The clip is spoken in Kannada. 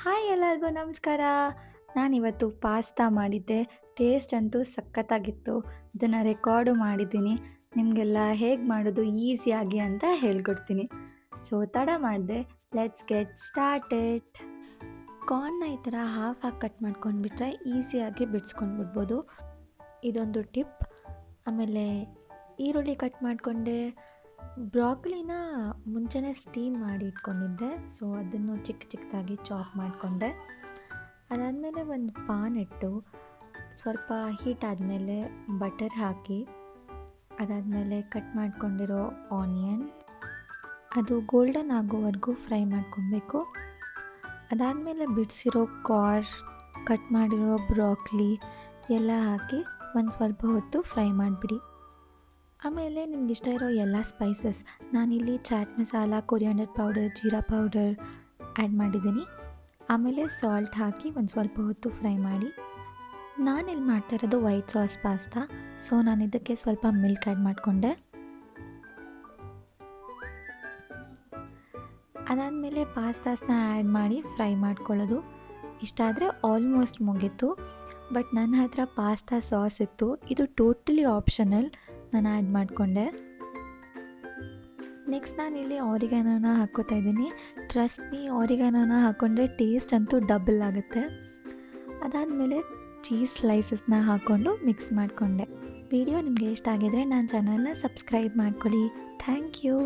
ಹಾಯ್ ಎಲ್ಲರಿಗೂ ನಮಸ್ಕಾರ. ನಾನಿವತ್ತು ಪಾಸ್ತಾ ಮಾಡಿದ್ದೆ. ಟೇಸ್ಟ್ ಅಂತೂ ಸಖತ್ತಾಗಿತ್ತು. ಅದನ್ನು ರೆಕಾರ್ಡು ಮಾಡಿದ್ದೀನಿ. ನಿಮಗೆಲ್ಲ ಹೇಗೆ ಮಾಡೋದು ಈಸಿಯಾಗಿ ಅಂತ ಹೇಳ್ಕೊಡ್ತೀನಿ. ಸೊ ತಡ ಮಾಡದೆ ಲೆಟ್ಸ್ ಗೆಟ್ ಸ್ಟಾರ್ಟೆಡ್. ಕಾರ್ನ್ನ ಈ ಥರ ಹಾಫ್ ಹಾಕಿ ಕಟ್ ಮಾಡ್ಕೊಂಡ್ಬಿಟ್ರೆ ಈಸಿಯಾಗಿ ಬಿಡಿಸ್ಕೊಂಡ್ಬಿಡ್ಬೋದು. ಇದೊಂದು ಟಿಪ್. ಆಮೇಲೆ ಈರುಳ್ಳಿ ಕಟ್ ಮಾಡಿಕೊಂಡೆ. ಬ್ರಾಕೊಲಿನ ಮುಂಚೆನೇ ಸ್ಟೀಮ್ ಮಾಡಿ ಇಟ್ಕೊಂಡಿದ್ದೆ. ಸೊ ಅದನ್ನು ಚಿಕ್ಕ ಚಿಕ್ಕದಾಗಿ ಚಾಪ್ ಮಾಡಿಕೊಂಡೆ. ಅದಾದಮೇಲೆ ಒಂದು ಪಾನ್ ಇಟ್ಟು ಸ್ವಲ್ಪ ಹೀಟ್ ಆದಮೇಲೆ ಬಟರ್ ಹಾಕಿ, ಅದಾದಮೇಲೆ ಕಟ್ ಮಾಡ್ಕೊಂಡಿರೋ ಆನಿಯನ್ ಅದು ಗೋಲ್ಡನ್ ಆಗೋವರೆಗೂ ಫ್ರೈ ಮಾಡ್ಕೊಬೇಕು. ಅದಾದಮೇಲೆ ಬಿಡಿಸಿರೋ ಕಟ್ ಮಾಡಿರೋ ಬ್ರಾಕೊಲಿ ಎಲ್ಲ ಹಾಕಿ ಒಂದು ಸ್ವಲ್ಪ ಹೊತ್ತು ಫ್ರೈ ಮಾಡಿಬಿಡಿ. ಆಮೇಲೆ ನಿಮ್ಗೆ ಇಷ್ಟ ಇರೋ ಎಲ್ಲ ಸ್ಪೈಸಸ್, ನಾನಿಲ್ಲಿ chaat masala, coriander powder, jeera powder add ಮಾಡಿದ್ದೀನಿ. ಆಮೇಲೆ ಸಾಲ್ಟ್ ಹಾಕಿ ಒಂದು ಸ್ವಲ್ಪ ಹೊತ್ತು ಫ್ರೈ ಮಾಡಿ. ನಾನಿಲ್ಲಿ ಮಾಡ್ತಾ ಇರೋದು ವೈಟ್ ಸಾಸ್ ಪಾಸ್ತಾ. ಸೊ ನಾನು ಇದಕ್ಕೆ ಸ್ವಲ್ಪ ಮಿಲ್ಕ್ ಆ್ಯಡ್ ಮಾಡಿಕೊಂಡೆ. ಅದಾದಮೇಲೆ ಪಾಸ್ತಾಸ್ನ ಆ್ಯಡ್ ಮಾಡಿ ಫ್ರೈ ಮಾಡ್ಕೊಳ್ಳೋದು. ಇಷ್ಟಾದರೆ ಆಲ್ಮೋಸ್ಟ್ ಮುಗೀತು. ಬಟ್ ನನ್ನ ಹತ್ರ ಪಾಸ್ತಾ ಸಾಸ್ ಇತ್ತು. ಇದು ಟೋಟಲಿ ಆಪ್ಷನಲ್, ನಾನು ಆ್ಯಡ್ ಮಾಡಿಕೊಂಡೆ. ನೆಕ್ಸ್ಟ್ ನಾನಿಲ್ಲಿ ಆರಿಗ್ಯಾನೋನ ಹಾಕ್ಕೋತಾ ಇದ್ದೀನಿ. ಟ್ರಸ್ಟ್ ಮೀ, ಆರಿಗ್ಯಾನೋನ ಹಾಕ್ಕೊಂಡ್ರೆ ಟೇಸ್ಟ್ ಅಂತೂ ಡಬಲ್ ಆಗುತ್ತೆ. ಅದಾದಮೇಲೆ ಚೀಸ್ ಸ್ಲೈಸಸ್ನ ಹಾಕ್ಕೊಂಡು ಮಿಕ್ಸ್ ಮಾಡಿಕೊಂಡೆ. ವಿಡಿಯೋ ನಿಮಗೆ ಇಷ್ಟ ಆಗಿದರೆ ನನ್ನ ಚಾನಲ್ನ ಸಬ್ಸ್ಕ್ರೈಬ್ ಮಾಡ್ಕೊಳ್ಳಿ. Thank you.